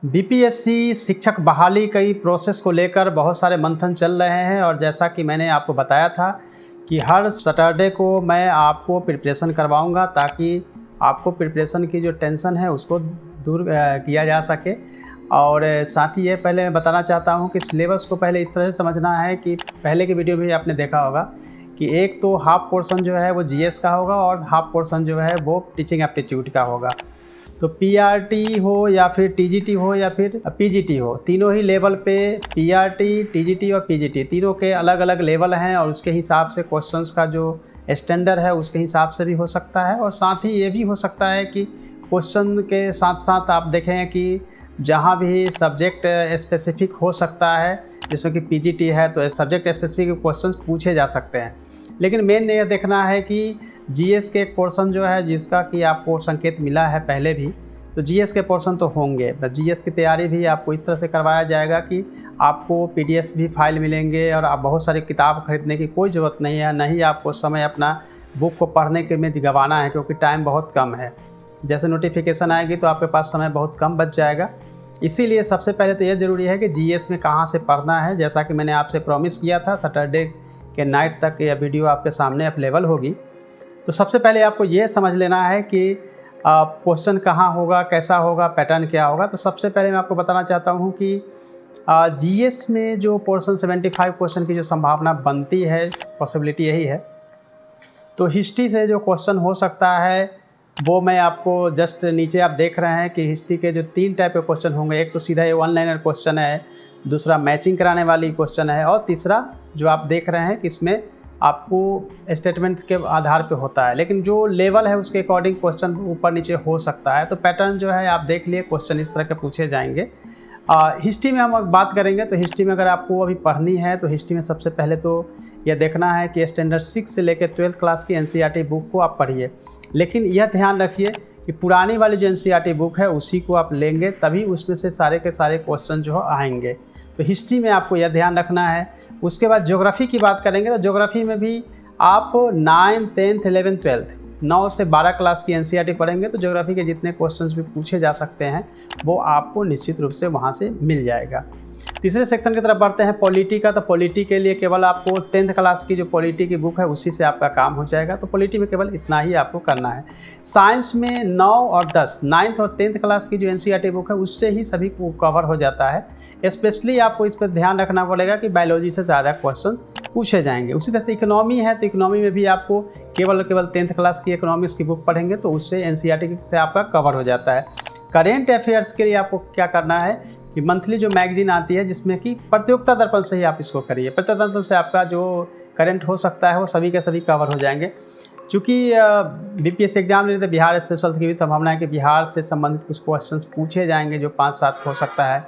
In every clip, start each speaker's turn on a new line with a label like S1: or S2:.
S1: BPSC शिक्षक बहाली कई प्रोसेस को लेकर बहुत सारे मंथन चल रहे हैं और जैसा कि मैंने आपको बताया था कि हर सैटरडे को मैं आपको प्रिपरेशन करवाऊंगा ताकि आपको प्रिपरेशन की जो टेंशन है उसको दूर किया जा सके। और साथ ही ये पहले मैं बताना चाहता हूं कि सिलेबस को पहले इस तरह से समझना है कि पहले के वीडियो में आपने देखा होगा कि एक तो हाफ पोर्शन जो है वो जीएस का होगा और हाफ पोर्शन जो है वो टीचिंग एप्टीट्यूड का होगा। तो पीआरटी हो या फिर टीजीटी हो या फिर पीजीटी हो, तीनों ही लेवल पे पीआरटी, टीजीटी और पीजीटी तीनों के अलग अलग लेवल हैं और उसके हिसाब से क्वेश्चंस का जो स्टैंडर्ड है उसके हिसाब से भी हो सकता है। और साथ ही ये भी हो सकता है कि क्वेश्चन के साथ साथ आप देखें कि जहाँ भी सब्जेक्ट स्पेसिफिक हो सकता है, जैसे कि पीजीटी है तो सब्जेक्ट स्पेसिफिक क्वेश्चंस पूछे जा सकते हैं। लेकिन मेन ये देखना है कि जीएस के एक पोर्शन जो है जिसका कि आपको संकेत मिला है पहले भी, तो जीएस के पोर्शन तो होंगे। जीएस की तैयारी भी आपको इस तरह से करवाया जाएगा कि आपको पीडीएफ भी फाइल मिलेंगे और आप बहुत सारी किताब खरीदने की कोई ज़रूरत नहीं है, नहीं आपको समय अपना बुक को पढ़ने के में गंवाना है क्योंकि टाइम बहुत कम है। जैसे नोटिफिकेशन आएगी तो आपके पास समय बहुत कम बच जाएगा। इसीलिए सबसे पहले तो यह ज़रूरी है कि जीएस में कहाँ से पढ़ना है। जैसा कि मैंने आपसे प्रॉमिस किया था, सैटरडे के नाइट तक यह वीडियो आपके सामने अवेलेबल होगी। तो सबसे पहले आपको ये समझ लेना है कि क्वेश्चन कहाँ होगा, कैसा होगा, पैटर्न क्या होगा। तो सबसे पहले मैं आपको बताना चाहता हूँ कि जीएस में जो पोर्शन 75 क्वेश्चन की जो संभावना बनती है, पॉसिबिलिटी यही है। तो हिस्ट्री से जो क्वेश्चन हो सकता है वो मैं आपको जस्ट नीचे आप देख रहे हैं कि हिस्ट्री के जो 3 टाइप के क्वेश्चन होंगे। एक तो सीधा ये वन लाइनर क्वेश्चन है, दूसरा मैचिंग कराने वाली क्वेश्चन है और तीसरा जो आप देख रहे हैं कि इसमें आपको स्टेटमेंट्स के आधार पे होता है। लेकिन जो लेवल है उसके अकॉर्डिंग क्वेश्चन ऊपर नीचे हो सकता है। तो पैटर्न जो है आप देख लिए, क्वेश्चन इस तरह के पूछे जाएंगे। हिस्ट्री में हम बात करेंगे तो हिस्ट्री में अगर आपको अभी पढ़नी है तो हिस्ट्री में सबसे पहले तो यह देखना है कि स्टैंडर्ड 6 से लेकर 12th क्लास की एनसीईआरटी बुक को आप पढ़िए। लेकिन यह ध्यान रखिए कि पुरानी वाली जो एनसीईआरटी बुक है उसी को आप लेंगे, तभी उसमें से सारे के सारे क्वेश्चन जो आएंगे। तो हिस्ट्री में आपको यह ध्यान रखना है। उसके बाद ज्योग्राफी की बात करेंगे तो ज्योग्राफी में भी आप 9th, 10th, 11th, 12th 9 से 12 क्लास की एनसीईआरटी पढ़ेंगे तो ज्योग्राफी के जितने क्वेश्चंस भी पूछे जा सकते हैं वो आपको निश्चित रूप से वहाँ से मिल जाएगा। तीसरे सेक्शन की तरफ बढ़ते हैं पॉलिटी का। तो पॉलिटी के लिए केवल आपको 10th क्लास की जो पॉलिटी की बुक है उसी से आपका काम हो जाएगा। तो पॉलिटी में केवल इतना ही आपको करना है। साइंस में 9 और 10, 9th और 10th क्लास की जो एनसीईआरटी बुक है उससे ही सभी को कवर हो जाता है। स्पेशली आपको इस पर ध्यान रखना पड़ेगा कि बायोलॉजी से ज़्यादा क्वेश्चन पूछे जाएंगे। उसी तरह से इकोनॉमी है तो इकोनॉमी में भी आपको केवल 10th क्लास की इकोनॉमिक्स की बुक पढ़ेंगे तो उससे एनसीईआरटी से आपका कवर हो जाता है। करेंट अफेयर्स के लिए आपको क्या करना है कि मंथली जो मैगजीन आती है जिसमें कि प्रतियोगिता दर्पण से ही आप इसको करिए। प्रतियोगिता दर्पण से आपका जो करंट हो सकता है वो सभी के सभी कवर हो जाएंगे। चूँकि बीपीएससी एग्जाम लेते बिहार स्पेशल की भी संभावना है कि बिहार से संबंधित कुछ क्वेश्चंस पूछे जाएंगे जो 5-7 हो सकता है।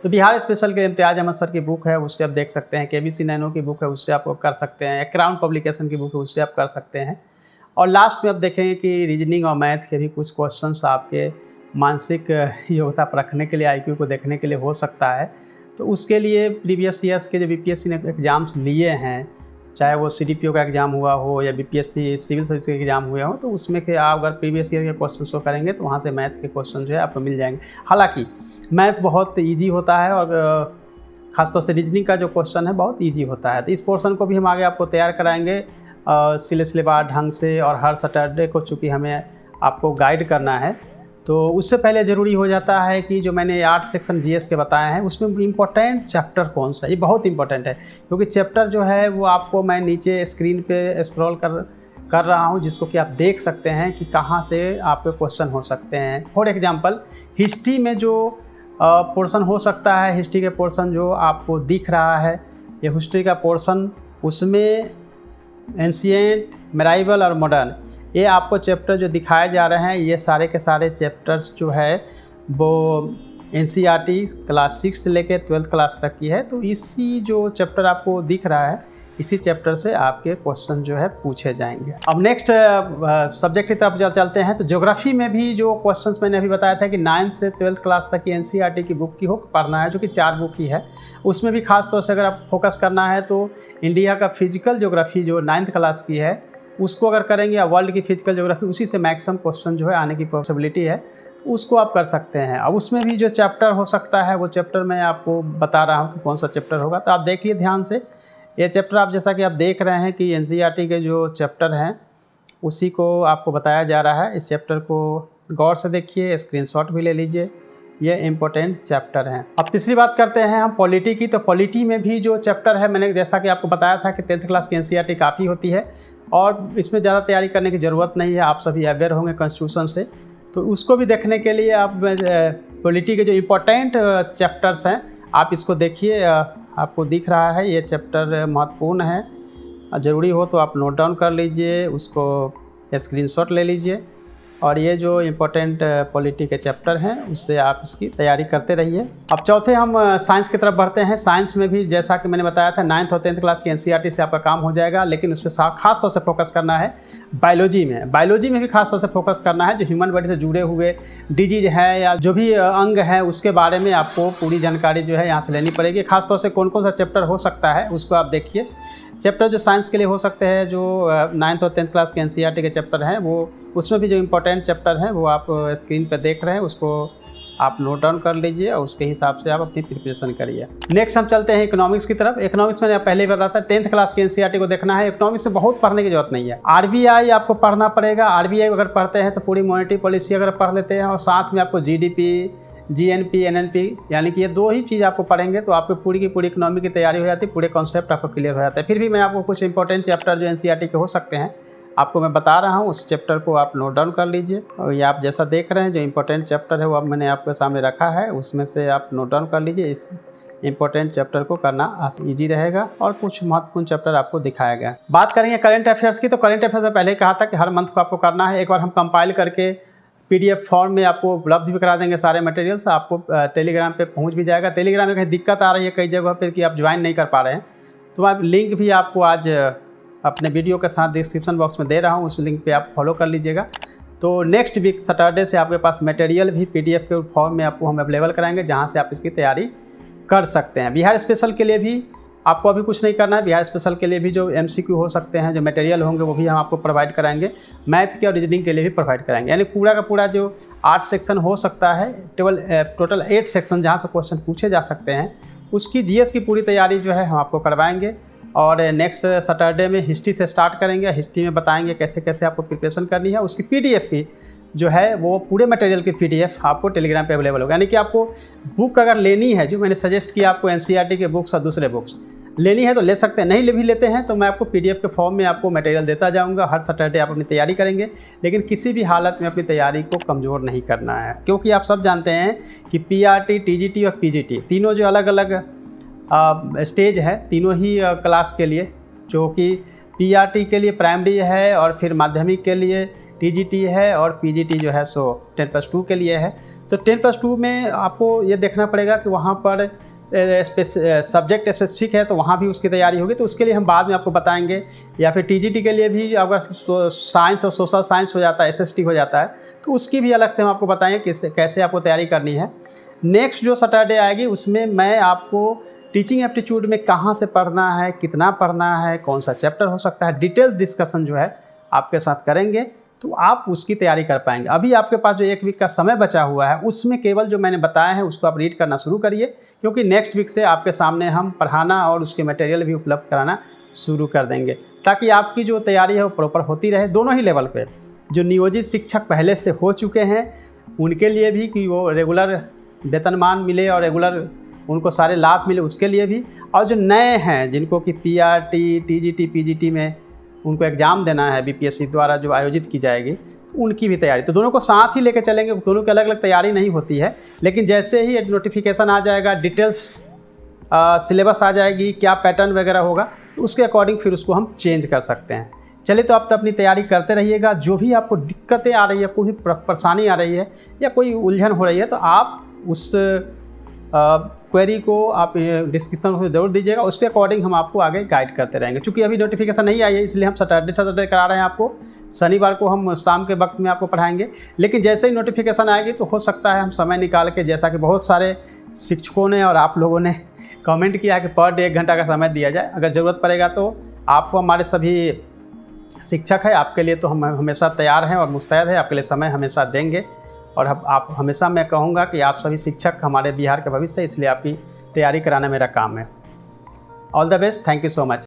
S1: तो बिहार स्पेशल के इम्तियाज अहमद सर की बुक है उससे आप देख सकते हैं। केबीसी नैनो की बुक है उससे आप कर सकते हैं। क्राउन पब्लिकेशन की बुक है उससे आप कर सकते हैं। और लास्ट में आप देखेंगे कि रीजनिंग और मैथ के भी कुछ क्वेश्चंस आपके मानसिक योग्यता परखने के लिए, आईक्यू को देखने के लिए हो सकता है। तो उसके लिए प्रीवियस ईयर्स के जो बीपीएससी ने एग्ज़ाम्स लिए हैं, चाहे वो सीडीपीओ का एग्ज़ाम हुआ हो या बीपीएससी सिविल सर्विस के एग्ज़ाम हुए हो, तो उसमें के आप अगर प्रीवियस ईयर के क्वेश्चन को करेंगे तो वहाँ से मैथ के क्वेश्चन जो है आपको मिल जाएंगे। हालाँकि मैथ बहुत ईजी होता है और ख़ासतौर से रीजनिंग का जो क्वेश्चन है बहुत ईजी होता है। तो इस पोर्शन को भी हम आगे आपको तैयार कराएंगे सिलसिलेवार ढंग से। और हर सैटरडे को चूँकि हमें आपको गाइड करना है तो उससे पहले ज़रूरी हो जाता है कि जो मैंने 8 सेक्शन जीएस के बताए हैं उसमें इम्पोर्टेंट चैप्टर कौन सा है। ये बहुत इंपॉर्टेंट है क्योंकि चैप्टर जो है वो आपको मैं नीचे स्क्रीन पे स्क्रॉल कर रहा हूँ जिसको कि आप देख सकते हैं कि कहाँ से आपके क्वेश्चन हो सकते हैं। फॉर एग्जांपल हिस्ट्री में जो पोर्शन हो सकता है, हिस्ट्री के पोर्शन जो आपको दिख रहा है ये हिस्ट्री का पोर्शन, उसमें एंशिएंट, मेडाइवल और मॉडर्न ये आपको चैप्टर जो दिखाए जा रहे हैं ये सारे के सारे चैप्टर्स जो है वो एनसीईआरटी क्लास 6 से लेकर 12th क्लास तक की है। तो इसी जो चैप्टर आपको दिख रहा है इसी चैप्टर से आपके क्वेश्चन जो है पूछे जाएंगे। अब नेक्स्ट सब्जेक्ट की तरफ चलते हैं। तो ज्योग्राफी में भी जो क्वेश्चंस मैंने अभी बताया था कि 9th से 12th क्लास तक की एनसीईआरटी की बुक की हो पढ़ना है जो कि 4 बुक ही है। उसमें भी खास तौर से अगर आप फोकस करना है तो इंडिया का फिजिकल ज्योग्राफी जो 9th क्लास की है उसको अगर करेंगे, या वर्ल्ड की फिजिकल ज्योग्राफी, उसी से मैक्सिमम क्वेश्चन जो है आने की पॉसिबिलिटी है, तो उसको आप कर सकते हैं। अब उसमें भी जो चैप्टर हो सकता है वो चैप्टर मैं आपको बता रहा हूँ कि कौन सा चैप्टर होगा, तो आप देखिए ध्यान से। ये चैप्टर आप जैसा कि आप देख रहे हैं कि NCERT के जो चैप्टर हैं उसी को आपको बताया जा रहा है। इस चैप्टर को गौर से देखिए, स्क्रीनशॉट भी ले लीजिए, ये इम्पोर्टेंट चैप्टर हैं। अब तीसरी बात करते हैं हम पॉलिटी की। तो पॉलिटी में भी जो चैप्टर है, मैंने जैसा कि आपको बताया था कि 10th क्लास की NCERT काफ़ी होती है और इसमें ज़्यादा तैयारी करने की ज़रूरत नहीं है। आप सभी अवेयर होंगे कॉन्स्टिट्यूशन से, तो उसको भी देखने के लिए आप पॉलिटी के जो इम्पोर्टेंट चैप्टर्स हैं आप इसको देखिए। आपको दिख रहा है ये चैप्टर महत्वपूर्ण है, ज़रूरी हो तो आप नोट डाउन कर लीजिए, उसको स्क्रीनशॉट ले लीजिए, और ये जो इम्पोर्टेंट पॉलिटी के चैप्टर हैं उससे आप इसकी तैयारी करते रहिए। अब चौथे हम साइंस की तरफ बढ़ते हैं। साइंस में भी जैसा कि मैंने बताया था 9th और 10th क्लास की NCERT से आपका काम हो जाएगा, लेकिन उसमें खास तौर से फोकस करना है बायोलॉजी में। बायोलॉजी में भी खास तौर से फोकस करना है, जो ह्यूमन बॉडी से जुड़े हुए डिजीज है या जो भी अंग है उसके बारे में आपको पूरी जानकारी जो है यहाँ से लेनी पड़ेगी। खासतौर से कौन कौन सा चैप्टर हो सकता है उसको आप देखिए। चैप्टर जो साइंस के लिए हो सकते हैं, जो 9th और 10th क्लास के NCERT के चैप्टर हैं, वो उसमें भी जो इम्पोर्टेंट चैप्टर हैं वो आप स्क्रीन पर देख रहे हैं, उसको आप नोट डाउन कर लीजिए और उसके हिसाब से आप अपनी प्रिपरेशन करिए। नेक्स्ट हम चलते हैं इकोनॉमिक्स की तरफ। इकोनॉमिक्स मैंने पहले ही बताया था 10th क्लास के NCERT को देखना है। इकोनॉमिक्स में बहुत पढ़ने की जरूरत नहीं है। RBI आपको पढ़ना पड़ेगा। RBI अगर पढ़ते हैं तो पूरी मॉनेटरी पॉलिसी अगर पढ़ लेते हैं, और साथ में आपको GDP, GNP, NNP, यानी कि ये 2 ही चीज़ आपको पढ़ेंगे तो आपको पूरी की पूरी इकोनॉमी की तैयारी हो जाती है, पूरे कॉन्सेप्ट आपको क्लियर हो जाता है। फिर भी मैं आपको कुछ इंपॉर्टेंट चैप्टर जो NCERT के हो सकते हैं आपको मैं बता रहा हूँ, उस चैप्टर को आप नोट डाउन कर लीजिए। और ये आप जैसा देख रहे हैं जो इंपॉर्टेंट चैप्टर है वो अब मैंने आपके सामने रखा है, उसमें से आप नोट डाउन कर लीजिए। इस इंपॉर्टेंट चैप्टर को करना ईजी रहेगा और कुछ महत्वपूर्ण चैप्टर आपको दिखाया गया। बात करेंगे करंट अफेयर्स की, तो करंट अफेयर्स में पहले ही कहा था कि हर मंथ को आपको करना है। एक बार हम कंपाइल करके PDF फॉर्म में आपको उपलब्ध भी करा देंगे सारे मटेरियल्स, आपको टेलीग्राम पे पहुंच भी जाएगा। टेलीग्राम में कहीं दिक्कत आ रही है कई जगह पे कि आप ज्वाइन नहीं कर पा रहे हैं, तो आप लिंक भी आपको आज अपने वीडियो के साथ डिस्क्रिप्शन बॉक्स में दे रहा हूं, उस लिंक पे आप फॉलो कर लीजिएगा। तो नेक्स्ट वीक सैटरडे से आपके पास मटेरियल भी PDF के फॉर्म में आपको हम अवेलेबल कराएंगे, जहाँ से आप इसकी तैयारी कर सकते हैं। बिहार स्पेशल के लिए भी आपको अभी कुछ नहीं करना है। बिहार स्पेशल के लिए भी जो MCQ हो सकते हैं, जो मटेरियल होंगे वो भी हम आपको प्रोवाइड कराएंगे। मैथ के और रीजनिंग के लिए भी प्रोवाइड कराएंगे। यानी पूरा का पूरा जो 8 सेक्शन हो सकता है, टोटल 8 सेक्शन जहाँ से क्वेश्चन पूछे जा सकते हैं, उसकी GS की पूरी तैयारी जो है हम आपको करवाएंगे। और नेक्स्ट सैटरडे में हिस्ट्री से स्टार्ट करेंगे। हिस्ट्री में बताएंगे कैसे कैसे आपको प्रिपरेशन करनी है। उसकी PDF की जो है वो पूरे मटेरियल की PDF आपको टेलीग्राम पे अवेलेबल होगा। यानी कि आपको बुक अगर लेनी है, जो मैंने सजेस्ट किया आपको NCERT के बुक्स और दूसरे बुक्स लेनी है तो ले सकते हैं, नहीं भी लेते हैं तो मैं आपको PDF के फॉर्म में आपको मटेरियल देता जाऊंगा। हर सैटरडे आप अपनी तैयारी करेंगे, लेकिन किसी भी हालत में अपनी तैयारी को कमज़ोर नहीं करना है, क्योंकि आप सब जानते हैं कि PRT, TGT और PGT तीनों जो अलग अलग स्टेज है, तीनों ही क्लास के लिए, जो कि PRT के लिए प्राइमरी है और फिर माध्यमिक के लिए TGT है, और PGT जो है सो 10+2 के लिए है। तो 10+2 में आपको ये देखना पड़ेगा कि वहाँ पर सब्जेक्ट स्पेसिफिक है तो वहाँ भी उसकी तैयारी होगी, तो उसके लिए हम बाद में आपको बताएंगे। या फिर TGT के लिए भी अगर साइंस और सोशल साइंस हो जाता है, SST हो जाता है, तो उसकी भी अलग से हम आपको बताएंगे कैसे आपको तैयारी करनी है। नेक्स्ट जो सैटरडे आएगी उसमें मैं आपको टीचिंग एप्टीट्यूड में कहाँ से पढ़ना है, कितना पढ़ना है, कौन सा चैप्टर हो सकता है, डिटेल्स डिस्कशन जो है आपके साथ करेंगे, तो आप उसकी तैयारी कर पाएंगे। अभी आपके पास जो 1 वीक का समय बचा हुआ है उसमें केवल जो मैंने बताया है उसको आप रीड करना शुरू करिए, क्योंकि नेक्स्ट वीक से आपके सामने हम पढ़ाना और उसके मटेरियल भी उपलब्ध कराना शुरू कर देंगे, ताकि आपकी जो तैयारी है वो प्रॉपर होती रहे दोनों ही लेवल पे। जो नियोजित शिक्षक पहले से हो चुके हैं उनके लिए भी कि वो रेगुलर वेतनमान मिले और रेगुलर उनको सारे लाभ मिले, उसके लिए भी, और जो नए हैं जिनको कि PRT, TGT, PGT में उनको एग्ज़ाम देना है BPSC द्वारा जो आयोजित की जाएगी, तो उनकी भी तैयारी। तो दोनों को साथ ही लेकर चलेंगे। दोनों की अलग अलग तैयारी नहीं होती है, लेकिन जैसे ही नोटिफिकेशन आ जाएगा, डिटेल्स सिलेबस आ जाएगी, क्या पैटर्न वगैरह होगा, तो उसके अकॉर्डिंग फिर उसको हम चेंज कर सकते हैं। चलिए, तो आप तो अपनी तैयारी करते रहिएगा। जो भी आपको दिक्कतें आ रही है, कोई परेशानी आ रही है या कोई उलझन हो रही है, तो आप उस क्वेरी को आप डिस्क्रिप्शन में ज़रूर दीजिएगा, उसके अकॉर्डिंग हम आपको आगे गाइड करते रहेंगे। चूँकि अभी नोटिफिकेशन नहीं आई है, इसलिए हम सैटरडे करा रहे हैं आपको। शनिवार को हम शाम के वक्त में आपको पढ़ाएंगे, लेकिन जैसे ही नोटिफिकेशन आएगी तो हो सकता है हम समय निकाल के, जैसा कि बहुत सारे शिक्षकों ने और आप लोगों ने कमेंट किया है कि पर डे 1 घंटा का समय दिया जाए। अगर ज़रूरत पड़ेगा तो आपको हमारे सभी शिक्षक है, आपके लिए तो हम हमेशा तैयार हैं और मुस्तैद हैं, आपके लिए समय हमेशा देंगे। और आप हमेशा, मैं कहूँगा कि आप सभी शिक्षक हमारे बिहार के भविष्य है, इसलिए आपकी तैयारी कराना मेरा काम है। All the best, thank you so much.